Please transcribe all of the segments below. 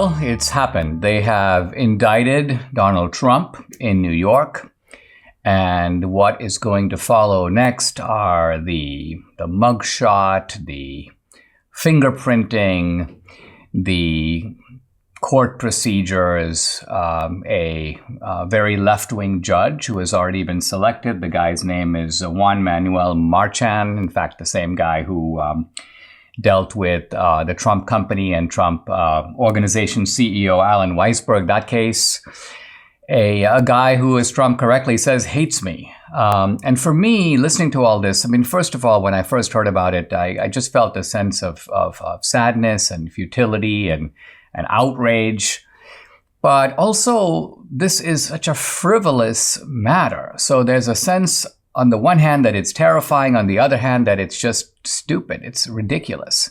Well, it's happened. They have indicted Donald Trump in New York. And what is going to follow next are the mugshot, the fingerprinting, the court procedures, a very left-wing judge who has already been selected. The guy's name is Juan Manuel Marchand, in fact, the same guy who dealt with the Trump company and Trump organization CEO Alan Weisberg, that case. A guy who, as Trump correctly says, hates me. And for me, listening to all this, I mean, first of all, when I first heard about it, I just felt a sense of sadness and futility and outrage. But also, this is such a frivolous matter. So there's a sense, on the one hand, that it's terrifying. On the other hand, that it's just stupid. It's ridiculous.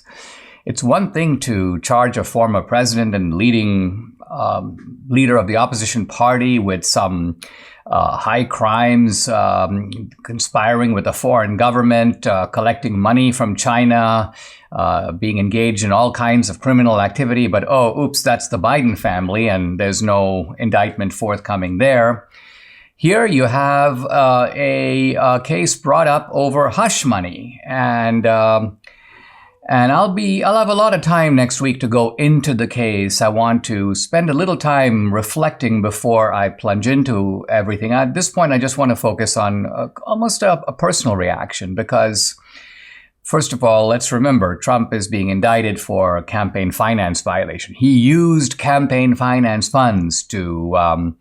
It's one thing to charge a former president and leading leader of the opposition party with some high crimes, conspiring with a foreign government, collecting money from China, being engaged in all kinds of criminal activity. But, oops, that's the Biden family, and there's no indictment forthcoming there. Here you have a case brought up over hush money, and I'll have a lot of time next week to go into the case. I want to spend a little time reflecting before I plunge into everything. At this point, I just want to focus on almost a personal reaction because, first of all, let's remember Trump is being indicted for a campaign finance violation. He used campaign finance funds to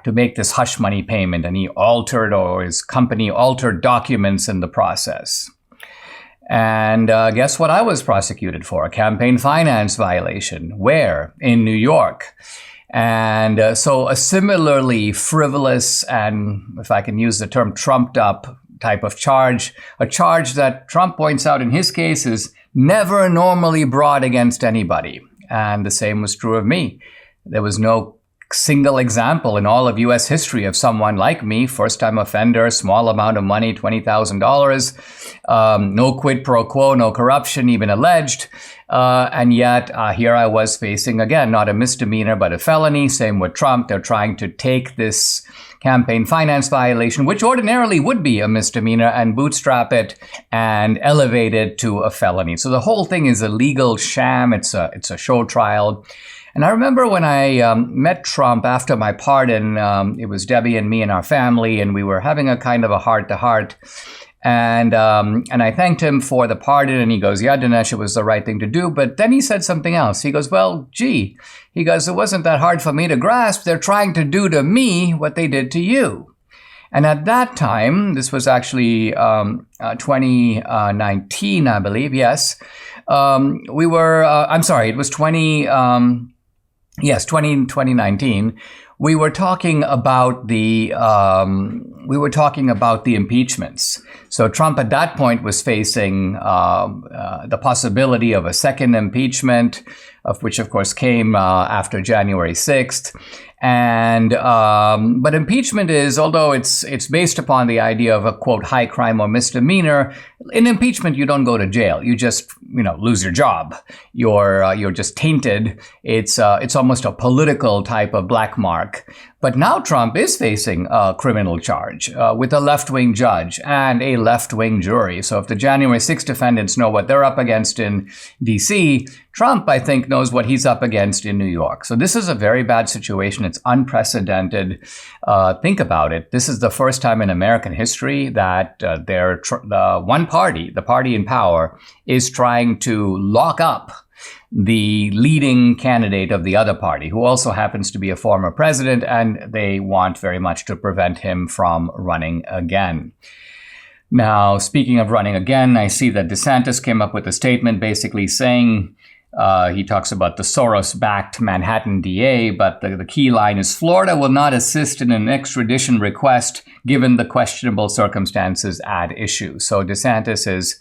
make this hush money payment, and he altered, or his company altered, documents in the process. And guess what I was prosecuted for? A campaign finance violation. Where? In New York. And so a similarly frivolous and, if I can use the term, trumped up type of charge, a charge that Trump points out in his case is never normally brought against anybody. And the same was true of me. There was no single example in all of U.S. history of someone like me, first-time offender, small amount of money, $20,000, no quid pro quo, no corruption even alleged. And yet here I was facing, again, not a misdemeanor, but a felony. Same with Trump. They're trying to take this campaign finance violation, which ordinarily would be a misdemeanor, and bootstrap it and elevate it to a felony. So the whole thing is a legal sham. It's a show trial. And I remember when I met Trump after my pardon, it was Debbie and me and our family, and we were having a kind of a heart-to-heart. And I thanked him for the pardon, and he goes, yeah, Dinesh, it was the right thing to do. But then he said something else. He goes, well, gee, he goes, it wasn't that hard for me to grasp. They're trying to do to me what they did to you. And at that time, this was actually 2019, I believe, yes. It was 2019. We were talking about the impeachments. So Trump at that point was facing the possibility of a second impeachment, of which of course came after January 6th. And but impeachment is, although it's based upon the idea of a quote high crime or misdemeanor, in impeachment you don't go to jail. You just lose your job. You're just tainted. It's almost a political type of black mark. But now Trump is facing a criminal charge with a left-wing judge and a left-wing jury. So if the January 6th defendants know what they're up against in D.C., Trump, I think, knows what he's up against in New York. So this is a very bad situation. It's unprecedented. Think about it. This is the first time in American history that the one party, the party in power, is trying to lock up the leading candidate of the other party, who also happens to be a former president, and they want very much to prevent him from running again. Now, speaking of running again, I see that DeSantis came up with a statement basically saying, he talks about the Soros-backed Manhattan DA, but the key line is Florida will not assist in an extradition request given the questionable circumstances at issue. So DeSantis is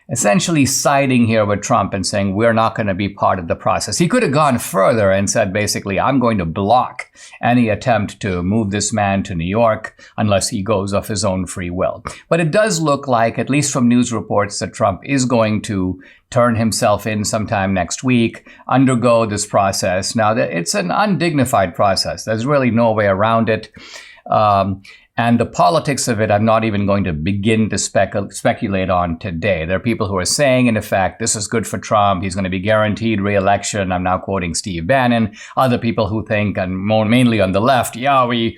essentially siding here with Trump and saying we're not going to be part of the process. He could have gone further and said, basically, I'm going to block any attempt to move this man to New York unless he goes of his own free will. But it does look like, at least from news reports, that Trump is going to turn himself in sometime next week, undergo this process. Now, it's an undignified process. There's really no way around it. And the politics of it, I'm not even going to begin to speculate on today. There are people who are saying, in effect, this is good for Trump. He's going to be guaranteed re-election. I'm now quoting Steve Bannon. Other people who think, and more mainly on the left, yeah, we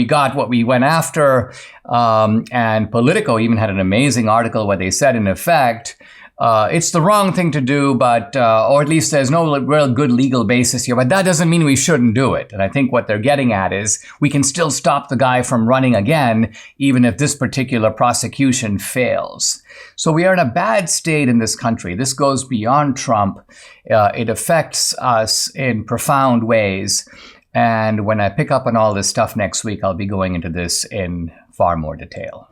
got what we went after. And Politico even had an amazing article where they said, in effect, it's the wrong thing to do, but or at least there's no real good legal basis here. But that doesn't mean we shouldn't do it. And I think what they're getting at is we can still stop the guy from running again, even if this particular prosecution fails. So we are in a bad state in this country. This goes beyond Trump. It affects us in profound ways. And when I pick up on all this stuff next week, I'll be going into this in far more detail.